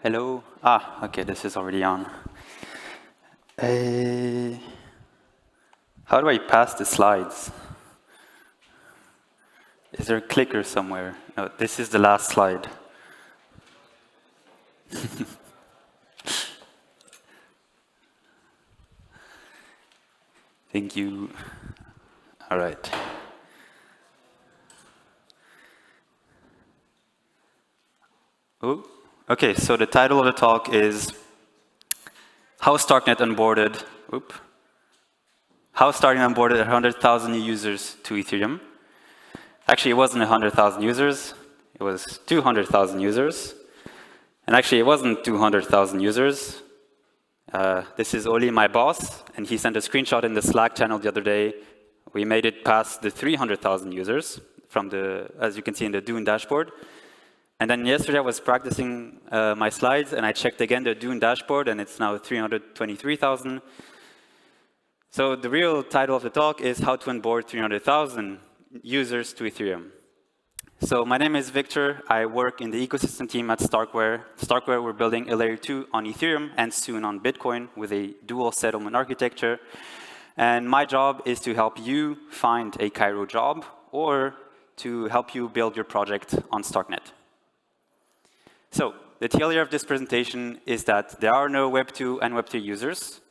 Hello. Ah, okay, this is already on. How do I pass the slides? Is there a clicker somewhere? No, this is the last slide. Thank you. All right. Oh, okay, so the title of the talk is How Starknet onboarded, How Starknet onboarded 100,000 new users to Ethereum. Actually, it wasn't 100,000 users, it was 200,000 users. And actually, it wasn't 200,000 users. This is Oli, my boss, and he sent a screenshot in the Slack channel the other day. We made it past the 300,000 users from the, as you can see in the Dune dashboard. And then yesterday I was practicing my slides, and I checked again the Dune dashboard, and it's now 323,000. So the real title of the talk is How to Onboard 300,000 Users to Ethereum. So my name is Victor. I work in the ecosystem team at Starkware. Starkware, we're building a layer 2 on Ethereum and soon on Bitcoin with a dual settlement architecture. And my job is to help you find a Cairo job or to help you build your project on Starknet. So the TLDR of this presentation is that there are no Web 2 and Web 3 users.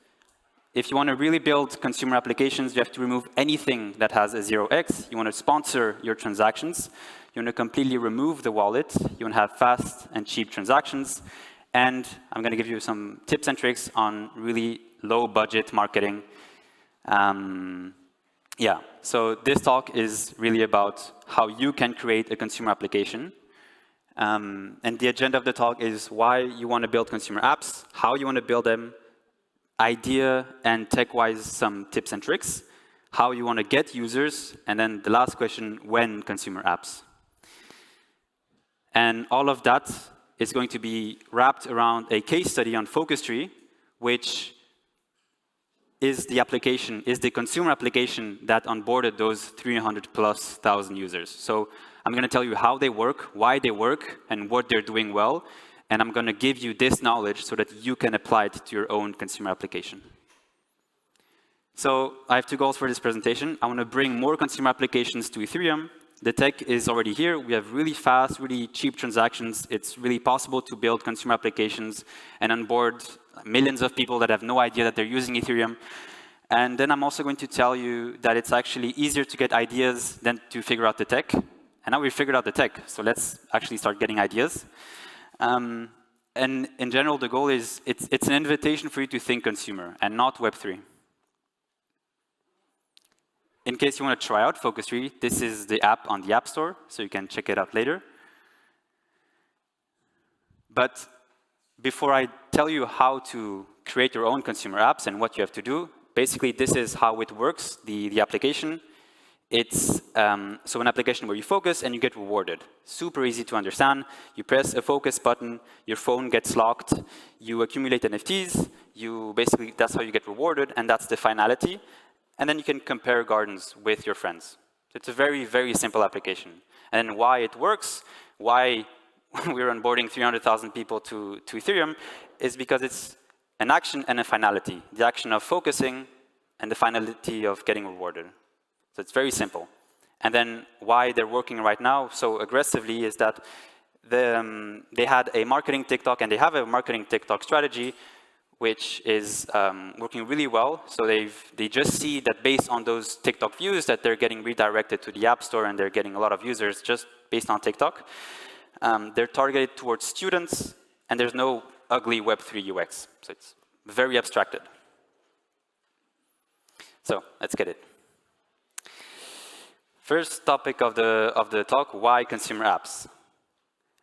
If you want to really build consumer applications, you have to remove anything that has a 0x. You want to sponsor your transactions. You want to completely remove the wallet. You want to have fast and cheap transactions. And I'm going to give you some tips and tricks on really low-budget marketing. So this talk is really about how you can create a consumer application. And the agenda of the talk is why you want to build consumer apps, how you want to build them, idea and tech-wise some tips and tricks, how you want to get users, and then the last question, when consumer apps. And all of that is going to be wrapped around a case study on FocusTree, which is the application, is the consumer application that onboarded those 300,000+ users. So I'm going to tell you how they work, why they work, and what they're doing well. And I'm going to give you this knowledge so that you can apply it to your own consumer application. So I have two goals for this presentation. I want to bring more consumer applications to Ethereum. The tech is already here. We have really fast, really cheap transactions. It's really possible to build consumer applications and onboard millions of people that have no idea that they're using Ethereum. And then I'm also going to tell you that it's actually easier to get ideas than to figure out the tech. And now we've figured out the tech, so let's actually start getting ideas. And in general, the goal is, it's an invitation for you to think consumer and not Web3. In case you want to try out FocusTree, this is the app on the App Store, so you can check it out later. But before I tell you how to create your own consumer apps and what you have to do, basically this is how it works, the application. It's so an application where you focus and you get rewarded. Super easy to understand. You press a focus button, your phone gets locked, you accumulate NFTs, basically that's how you get rewarded, and that's the finality. And then you can compare gardens with your friends. So it's a very, very simple application. And why it works, why we're onboarding 300,000 people to Ethereum, is because it's an action and a finality. The action of focusing and the finality of getting rewarded. So it's very simple. And then why they're working right now so aggressively is that they had a marketing TikTok, and they have a marketing TikTok strategy, which is working really well. So they just see that based on those TikTok views that they're getting redirected to the App Store, and they're getting a lot of users just based on TikTok. They're targeted towards students, and there's no ugly Web3 UX. So it's very abstracted. So let's get it. First topic of the talk, why consumer apps?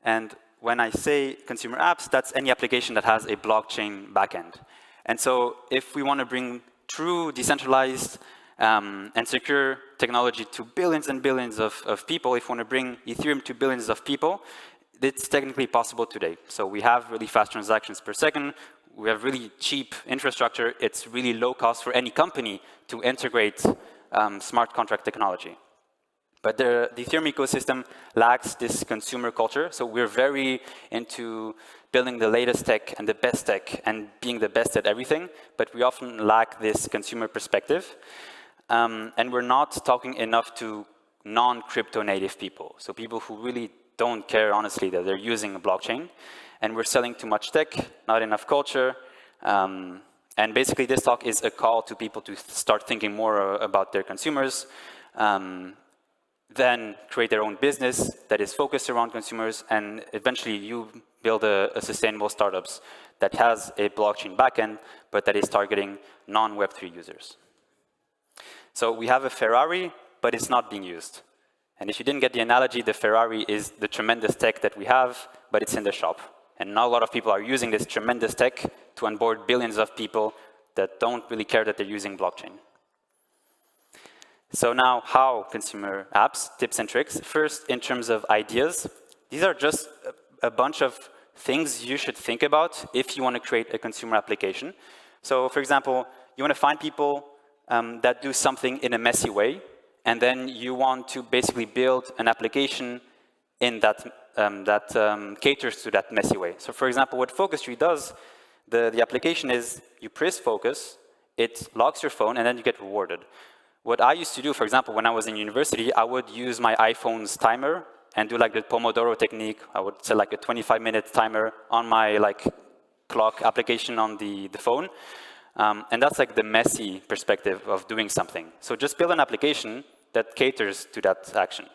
And when I say consumer apps, that's any application that has a blockchain backend. And so if we want to bring true decentralized and secure technology to billions and billions of people, if we want to bring Ethereum to billions of people, it's technically possible today. So we have really fast transactions per second. We have really cheap infrastructure. It's really low cost for any company to integrate smart contract technology. But the Ethereum ecosystem lacks this consumer culture, so we're very into building the latest tech and the best tech and being the best at everything, but we often lack this consumer perspective. And we're not talking enough to non-crypto native people, so people who really don't care, honestly, that they're using a blockchain. And we're selling too much tech, not enough culture. And basically, this talk is a call to people to start thinking more about their consumers, then create their own business that is focused around consumers, and eventually you build a sustainable startups that has a blockchain backend, but that is targeting non-Web3 users. So we have a Ferrari, but it's not being used. And if you didn't get the analogy, the Ferrari is the tremendous tech that we have, but it's in the shop. And not a lot of people are using this tremendous tech to onboard billions of people that don't really care that they're using blockchain. So now, how consumer apps, tips and tricks. First, in terms of ideas, these are just a bunch of things you should think about if you want to create a consumer application. So for example, you want to find people that do something in a messy way, and then you want to basically build an application in that caters to that messy way. So for example, what FocusTree does, the application is you press focus, it locks your phone, and then you get rewarded. What I used to do, for example, when I was in university, I would use my iPhone's timer and do like the Pomodoro technique. I would set like a 25-minute timer on my clock application on the phone. And that's like the messy perspective of doing something. So just build an application that caters to that action.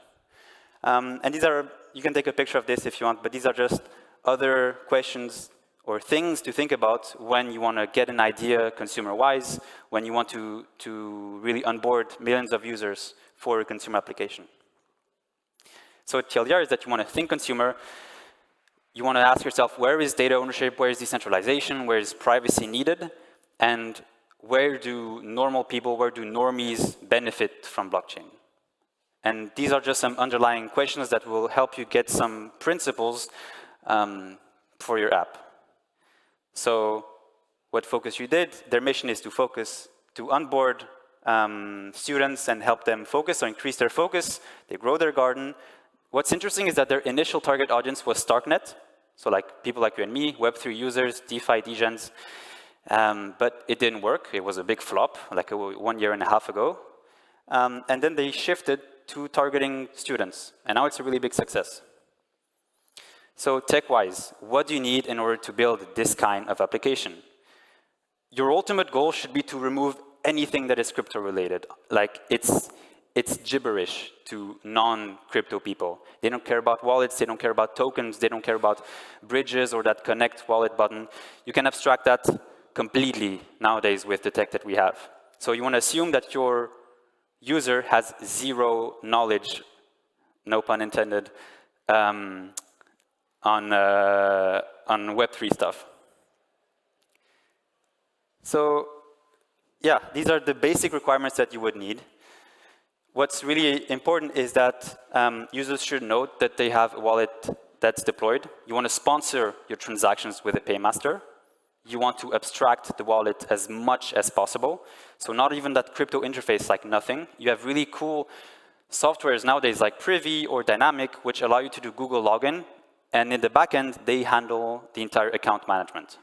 And these are, you can take a picture of this if you want, but these are just other questions or things to think about when you want to get an idea consumer-wise, when you want to really onboard millions of users for a consumer application. So TLDR is that you want to think consumer. You want to ask yourself, where is data ownership, where is decentralization, where is privacy needed, and where do normal people, where do normies benefit from blockchain? And these are just some underlying questions that will help you get some principles for your app. So what FocusTree did, their mission is to onboard students and help them focus or increase their focus. They grow their garden. What's interesting is that their initial target audience was Starknet, so like people like you and me, Web3 users, DeFi, degens. But it didn't work. It was a big flop, like 1.5 years ago. And then they shifted to targeting students, and now it's a really big success. So tech-wise, what do you need in order to build this kind of application? Your ultimate goal should be to remove anything that is crypto-related. Like, it's gibberish to non-crypto people. They don't care about wallets, they don't care about tokens, they don't care about bridges or that connect wallet button. You can abstract that completely nowadays with the tech that we have. So you want to assume that your user has zero knowledge, no pun intended, on Web3 stuff. So yeah, these are the basic requirements that you would need. What's really important is that users should note that they have a wallet that's deployed. You want to sponsor your transactions with a paymaster. You want to abstract the wallet as much as possible. So not even that crypto interface, like nothing. You have really cool softwares nowadays like Privy or Dynamic, which allow you to do Google login. And in the backend, they handle the entire account management.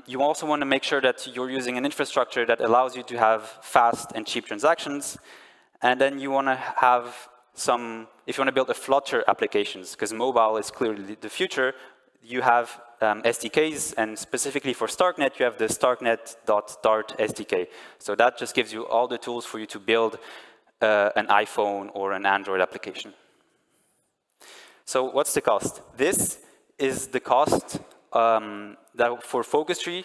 You also want to make sure that you're using an infrastructure that allows you to have fast and cheap transactions. And then you want to have some, if you want to build a Flutter applications, because mobile is clearly the future, you have SDKs, and specifically for Starknet, you have the Starknet.Dart SDK. So that just gives you all the tools for you to build an iPhone or an Android application. So what's the cost? This is the cost that for FocusTree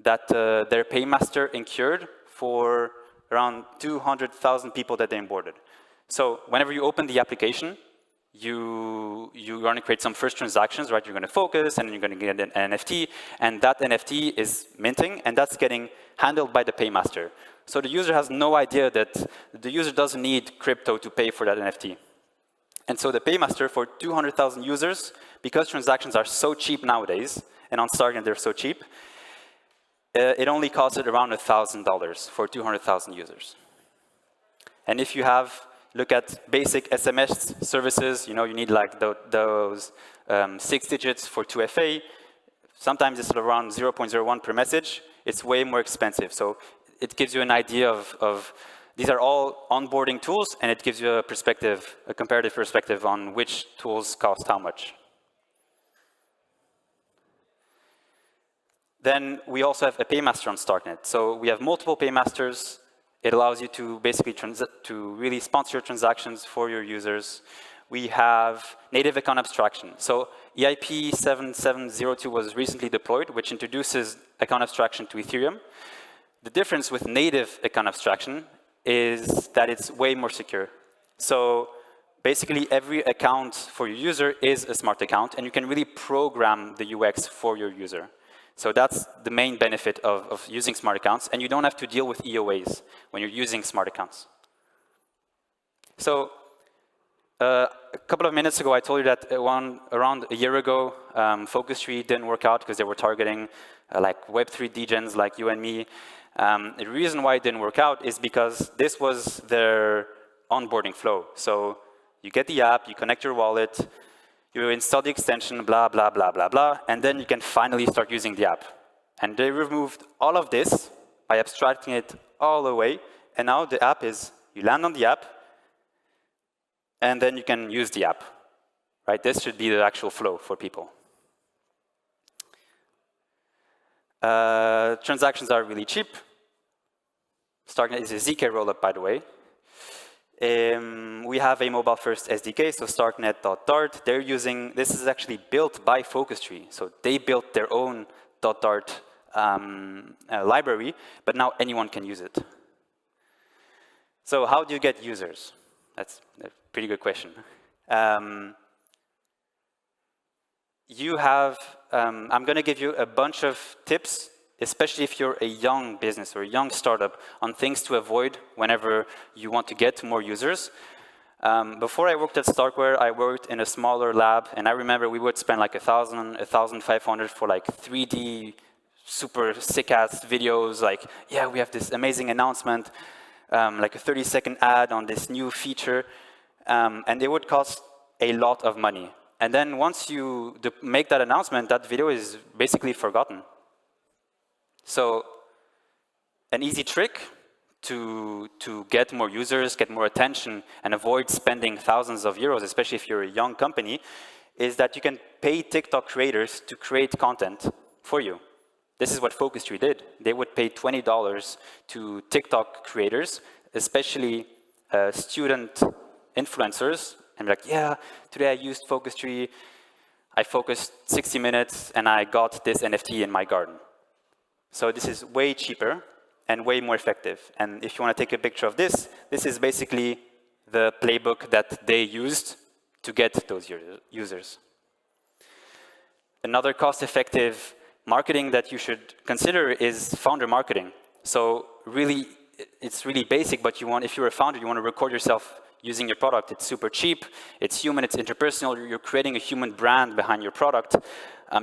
that their paymaster incurred for around 200,000 people that they onboarded. So whenever you open the application, you're going to create some first transactions, right? You're going to focus, and then you're going to get an NFT, and that NFT is minting, and that's getting handled by the paymaster. So the user has no idea that the user doesn't need crypto to pay for that NFT. And so the paymaster for 200,000 users, because transactions are so cheap nowadays, and on Starknet they're so cheap, it only costed around $1,000 for 200,000 users. And if you have look at basic SMS services. You know, you need like those 6 digits for 2FA. Sometimes it's around 0.01 per message. It's way more expensive. So it gives you an idea of these are all onboarding tools, and it gives you a perspective, a comparative perspective on which tools cost how much. Then we also have a paymaster on Starknet. So we have multiple paymasters. It allows you to basically really sponsor your transactions for your users. We have native account abstraction. So EIP 7702 was recently deployed, which introduces account abstraction to Ethereum. The difference with native account abstraction is that it's way more secure. So basically, every account for your user is a smart account, and you can really program the UX for your user. So that's the main benefit of using smart accounts, and you don't have to deal with EOAs when you're using smart accounts. So a couple of minutes ago, I told you that around a year ago, FocusTree didn't work out because they were targeting like Web3 degens like you and me. The reason why it didn't work out is because this was their onboarding flow. So you get the app, you connect your wallet, you install the extension, blah, blah, blah, blah, blah, and then you can finally start using the app. And they removed all of this by abstracting it all away, and now the app is, you land on the app, and then you can use the app, right? This should be the actual flow for people. Transactions are really cheap. Starknet is a ZK rollup, by the way. We have a mobile-first SDK, so Starknet.dart. They're using, this is actually built by FocusTree. So they built their own .dart library, but now anyone can use it. So how do you get users? That's a pretty good question. You have, I'm going to give you a bunch of tips, especially if you're a young business or a young startup, on things to avoid whenever you want to get more users. Before I worked at Starkware, I worked in a smaller lab, and I remember we would spend like 1,000, 1,500 for like 3D, super sick-ass videos, like, yeah, we have this amazing announcement, like a 30-second ad on this new feature, and it would cost a lot of money. And then once you make that announcement, that video is basically forgotten. So an easy trick to get more users, get more attention, and avoid spending thousands of euros, especially if you're a young company, is that you can pay TikTok creators to create content for you. This is what FocusTree did. They would pay $20 to TikTok creators, especially student influencers, and be like, yeah, today I used FocusTree, I focused 60 minutes, and I got this NFT in my garden. So this is way cheaper and way more effective. And if you want to take a picture of this, this is basically the playbook that they used to get those users. Another cost-effective marketing that you should consider is founder marketing. So really, it's really basic, but if you're a founder, you want to record yourself using your product. It's super cheap, it's human, it's interpersonal, you're creating a human brand behind your product.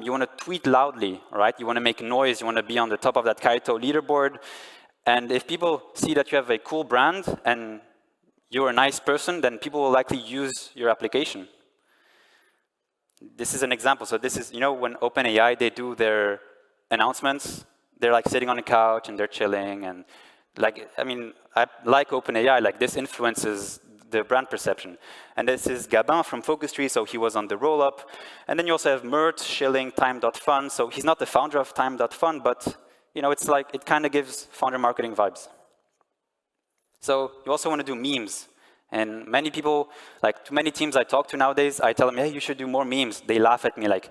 You want to tweet loudly, right? You want to make noise, you want to be on the top of that Kaito leaderboard. And if people see that you have a cool brand and you're a nice person, then people will likely use your application. This is an example. So this is, you know, when OpenAI, they do their announcements, they're like sitting on a couch and they're chilling. And like, I mean, I like OpenAI, like this influences the brand perception. And this is Gabin from FocusTree, so he was on the roll-up. And then you also have Mert, Schilling, Time.fun. So he's not the founder of Time.fun, but you know, it's like, it kind of gives founder marketing vibes. So you also want to do memes. And many people, like to many teams I talk to nowadays, I tell them, hey, you should do more memes. They laugh at me like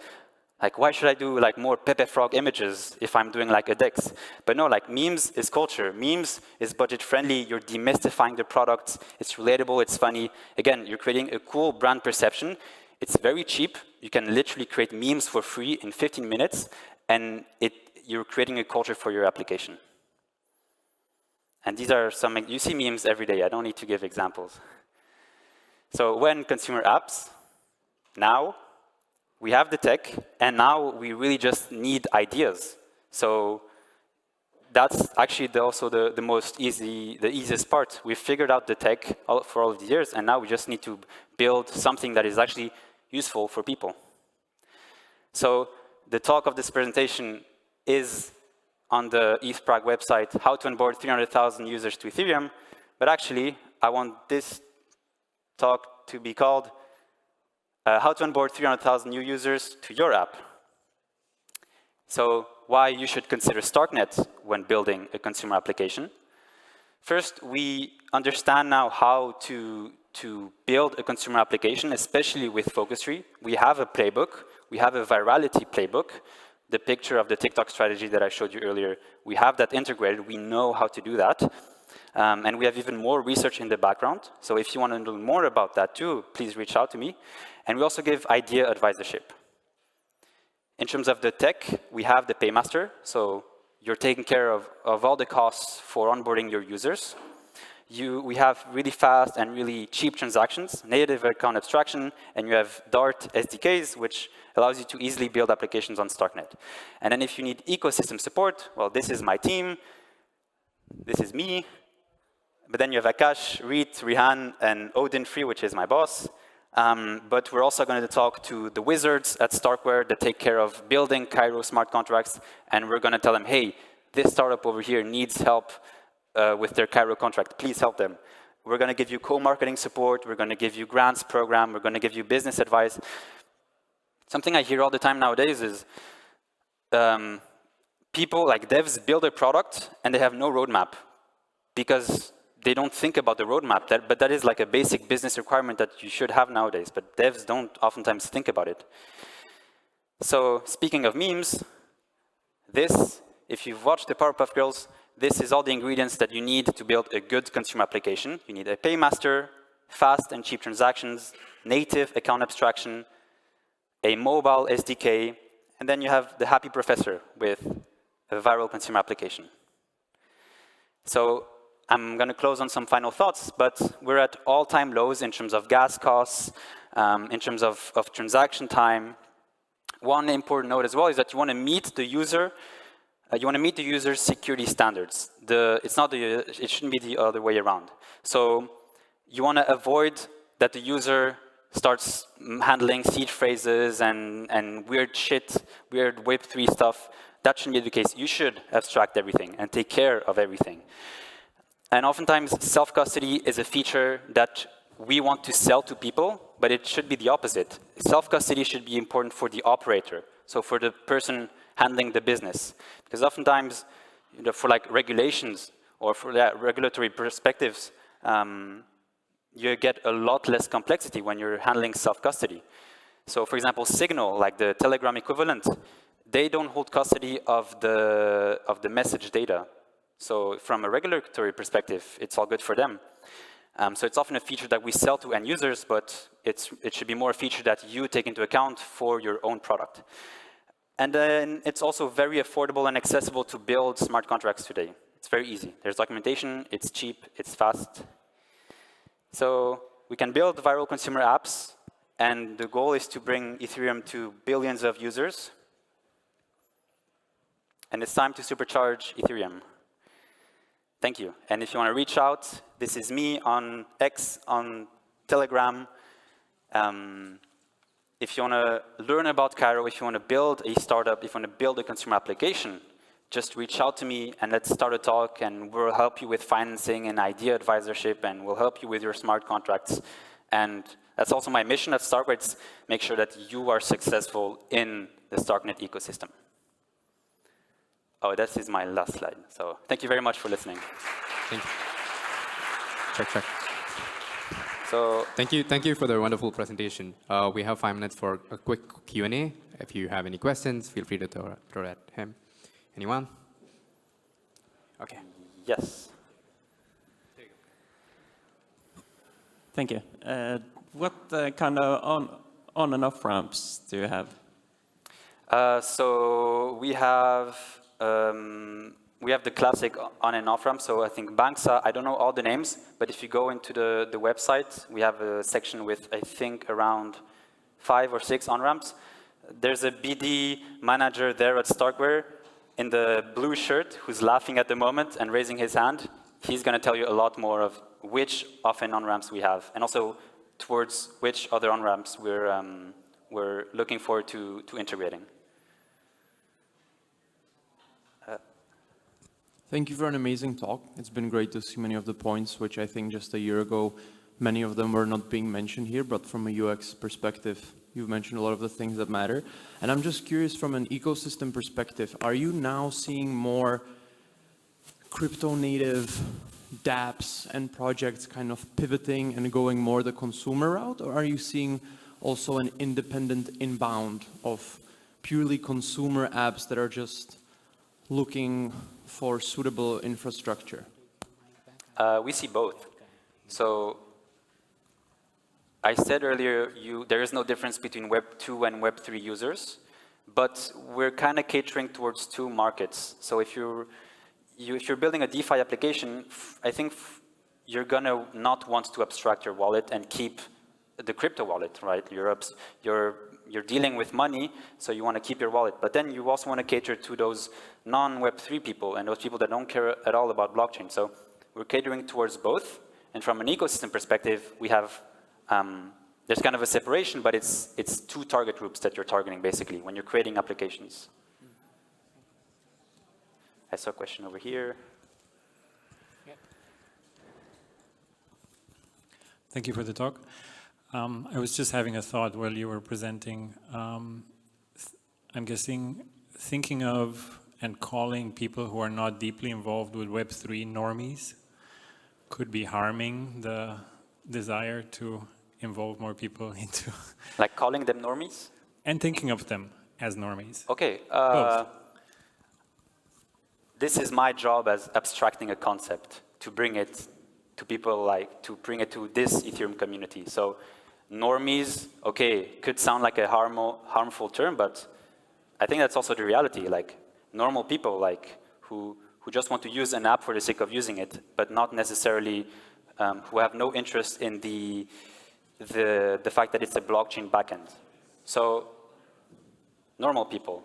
why should I do like more Pepe Frog images if I'm doing like a Dex? But no, like memes is culture. Memes is budget friendly. You're demystifying the product. It's relatable, it's funny. Again, you're creating a cool brand perception. It's very cheap. You can literally create memes for free in 15 minutes, and you're creating a culture for your application. And these are some, you see memes every day. I don't need to give examples. So when consumer apps, now we have the tech, and now we really just need ideas. So that's actually also the easiest part. We've figured out the tech for all of the years, and now we just need to build something that is actually useful for people. So the talk of this presentation is on the ETH Prague website, how to onboard 300,000 users to Ethereum. But actually, I want this talk to be called how to onboard 300,000 new users to your app. So why you should consider Starknet when building a consumer application. First, we understand now how to build a consumer application, especially with FocusTree. We have a playbook. We have a virality playbook, the picture of the TikTok strategy that I showed you earlier. We have that integrated. We know how to do that. And we have even more research in the background. So if you want to know more about that too, please reach out to me. And we also give idea advisorship. In terms of the tech, we have the paymaster. So you're taking care of all the costs for onboarding your users. We have really fast and really cheap transactions, native account abstraction, and you have Dart SDKs, which allows you to easily build applications on Starknet. And then if you need ecosystem support, well, this is my team. This is me. But then you have Akash, Reet, Rihan, and Odin Free, which is my boss. But we're also going to talk to the wizards at Starkware that take care of building Cairo smart contracts, and we're going to tell them, hey, this startup over here needs help with their Cairo contract. Please help them. We're going to give you co-marketing support. We're going to give you grants program. We're going to give you business advice. Something I hear all the time nowadays is people, like devs, build a product, and they have no roadmap because they don't think about the roadmap, but that is like a basic business requirement that you should have nowadays, but devs don't oftentimes think about it. So speaking of memes, this, if you've watched the Powerpuff Girls, this is all the ingredients that you need to build a good consumer application. You need a paymaster, fast and cheap transactions, native account abstraction, a mobile SDK, and then you have the happy professor with a viral consumer application. So I'm going to close on some final thoughts, but we're at all-time lows in terms of gas costs, in terms of transaction time. One important note as well is that you want to meet the user. You want to meet the user's security standards. It shouldn't be the other way around. So you want to avoid that the user starts handling seed phrases and weird shit, weird Web3 stuff. That shouldn't be the case. You should abstract everything and take care of everything. And oftentimes, self-custody is a feature that we want to sell to people, but it should be the opposite. Self-custody should be important for the operator, so for the person handling the business. Because oftentimes, for like regulations or for regulatory perspectives, you get a lot less complexity when you're handling self-custody. So for example, Signal, like the Telegram equivalent, they don't hold custody of the message data. So from a regulatory perspective, it's all good for them. So it's often a feature that we sell to end users, but it should be more a feature that you take into account for your own product. And then it's also very affordable and accessible to build smart contracts today. It's very easy. There's documentation, it's cheap, it's fast. So we can build viral consumer apps, and the goal is to bring Ethereum to billions of users. And it's time to supercharge Ethereum. Thank you. And if you want to reach out, this is me on X, on Telegram. If you want to learn about Cairo, if you want to build a startup, if you want to build a consumer application, just reach out to me and let's start a talk, and we'll help you with financing and idea advisorship, and we'll help you with your smart contracts. And that's also my mission at Starknet, make sure that you are successful in the Starknet ecosystem. Oh, this is my last slide. So thank you very much for listening. Thank you. Check. So thank you for the wonderful presentation. We have 5 minutes for a quick Q&A. If you have any questions, feel free to throw at him. Anyone? Okay. Yes. Thank you. What kind of on and off ramps do you have? So we have the classic on and off ramp. So I think Banksa, I don't know all the names, but if you go into the website, we have a section with, I think, around 5 or 6 on ramps. There's a BD manager there at Starkware in the blue shirt who's laughing at the moment and raising his hand, he's going to tell you a lot more of which off and on-ramps we have, and also towards which other on-ramps we're looking forward to integrating. Thank you for an amazing talk. It's been great to see many of the points, which I think just a year ago, many of them were not being mentioned here, but from a UX perspective, you've mentioned a lot of the things that matter. And I'm just curious from an ecosystem perspective, are you now seeing more crypto native dapps and projects kind of pivoting and going more the consumer route, or are you seeing also an independent inbound of purely consumer apps that are just looking for suitable infrastructure? We see both. So I said earlier, there is no difference between Web 2 and Web 3 users, but we're kind of catering towards two markets. So if you're building a DeFi application, I think you're going to not want to abstract your wallet and keep the crypto wallet, right? You're dealing with money, so you want to keep your wallet. But then you also want to cater to those non-Web3 people and those people that don't care at all about blockchain. So we're catering towards both. And from an ecosystem perspective, we have, there's kind of a separation, but it's two target groups that you're targeting, basically, when you're creating applications. I saw a question over here. Thank you for the talk. I was just having a thought while you were presenting. I'm guessing thinking of and calling people who are not deeply involved with Web3 normies could be harming the desire to involve more people into... Like calling them normies? And thinking of them as normies. Okay. This is my job as abstracting a concept to bring it to people, like to bring it to this Ethereum community. So normies, okay, could sound like a harmful term, but I think that's also the reality. Like normal people, like who just want to use an app for the sake of using it, but not necessarily who have no interest in the fact that it's a blockchain backend. So normal people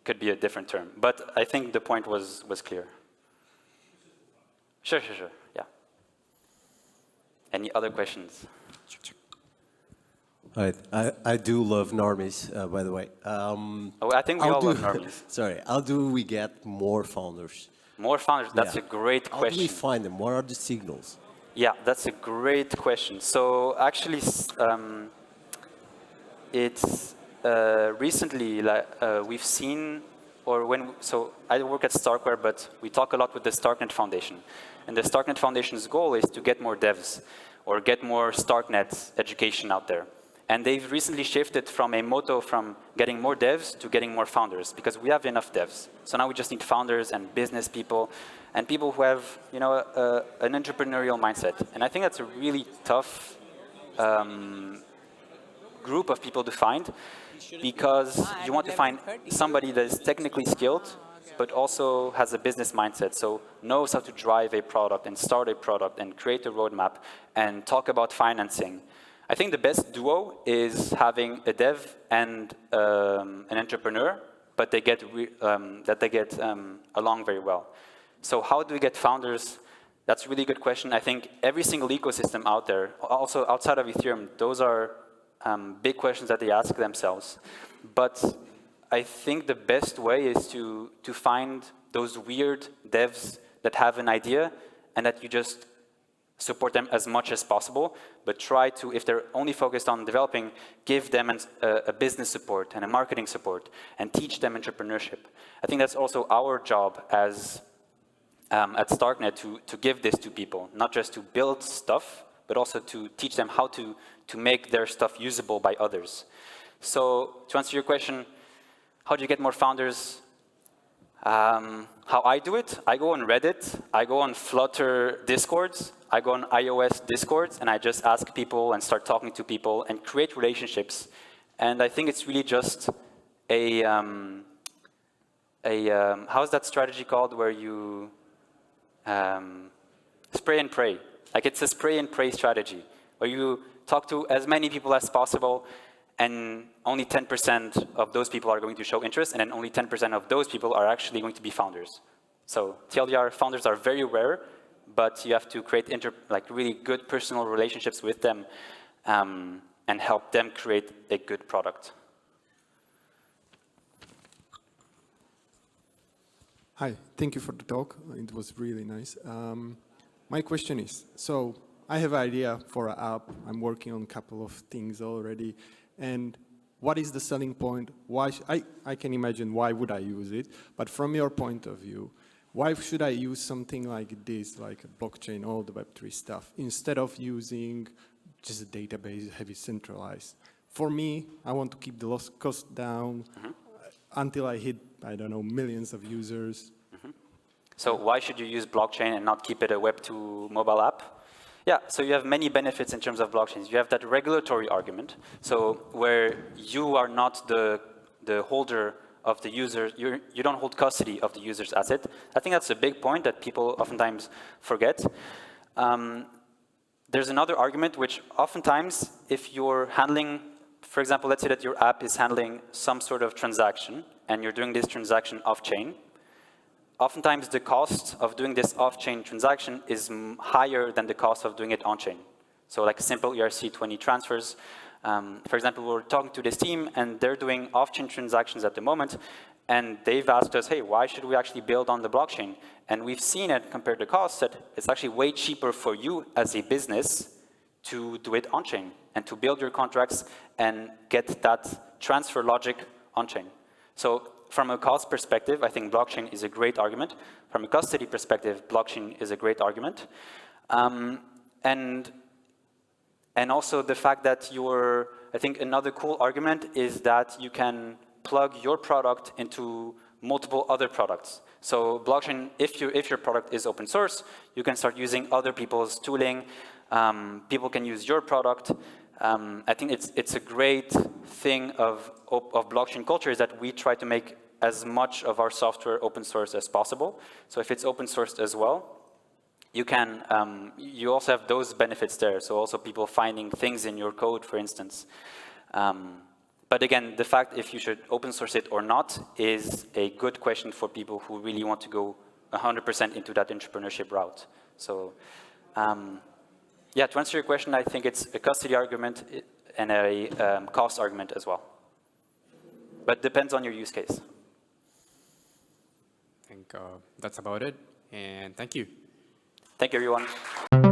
could be a different term, but I think the point was clear. Sure, yeah. Any other questions? Right. I do love normies, by the way. I think we all love normies. Sorry, how do we get more founders? More founders, that's a great question. How do we find them? What are the signals? Yeah, that's a great question. So actually, it's recently we've seen, so I work at Starkware, but we talk a lot with the Starknet Foundation. And the Starknet Foundation's goal is to get more devs or get more Starknet education out there. And they've recently shifted from a motto from getting more devs to getting more founders, because we have enough devs. So now we just need founders and business people and people who have, you know, an entrepreneurial mindset. And I think that's a really tough group of people to find, because you want to find somebody that is technically skilled, but also has a business mindset, so knows how to drive a product and start a product and create a roadmap and talk about financing. I think the best duo is having a dev and an entrepreneur, but they get along very well. So how do we get founders? That's a really good question. I think every single ecosystem out there, also outside of Ethereum, those are big questions that they ask themselves. But I think the best way is to find those weird devs that have an idea and that you just support them as much as possible, but try to, if they're only focused on developing, give them a business support and a marketing support and teach them entrepreneurship. I think that's also our job as at Starknet to give this to people, not just to build stuff, but also to teach them how to make their stuff usable by others. So to answer your question, how do you get more founders? How I do it, I go on Reddit, I go on Flutter Discords, I go on iOS Discords, and I just ask people and start talking to people and create relationships. And I think it's really just how's that strategy called where you spray and pray? Like it's a spray and pray strategy where you talk to as many people as possible and only 10% of those people are going to show interest, and then only 10% of those people are actually going to be founders. So TLDR founders are very rare, but you have to create really good personal relationships with them and help them create a good product. Hi, thank you for the talk. It was really nice. My question is, so I have an idea for an app. I'm working on a couple of things already. And what is the selling point? Why I can imagine why would I use it, but from your point of view, why should I use something like this, like a blockchain, all the Web3 stuff, instead of using just a database, heavy centralized? For me, I want to keep the loss cost down until I hit, I don't know, millions of users. So why should you use blockchain and not keep it a Web2 mobile app? Yeah, so you have many benefits in terms of blockchains. You have that regulatory argument, so where you are not the holder of the user, you don't hold custody of the user's asset. I think that's a big point that people oftentimes forget. There's another argument which oftentimes, if you're handling, for example, let's say that your app is handling some sort of transaction, and you're doing this transaction off-chain, oftentimes the cost of doing this off-chain transaction is higher than the cost of doing it on-chain. So like simple ERC20 transfers. For example, we're talking to this team, and they're doing off-chain transactions at the moment, and they've asked us, hey, why should we actually build on the blockchain? And we've seen it compared to costs that it's actually way cheaper for you as a business to do it on-chain and to build your contracts and get that transfer logic on-chain. So from a cost perspective, I think blockchain is a great argument. From a custody perspective, blockchain is a great argument. And also the fact that I think another cool argument is that you can plug your product into multiple other products. So blockchain, if your product is open source, you can start using other people's tooling. People can use your product. I think it's a great thing of blockchain culture is that we try to make as much of our software open source as possible. So if it's open sourced as well, you can, you also have those benefits there. So also people finding things in your code, for instance. But again, the fact if you should open source it or not is a good question for people who really want to go 100% into that entrepreneurship route. So yeah, to answer your question, I think it's a custody argument and a cost argument as well. But depends on your use case. I think that's about it, and thank you. Thank you, everyone.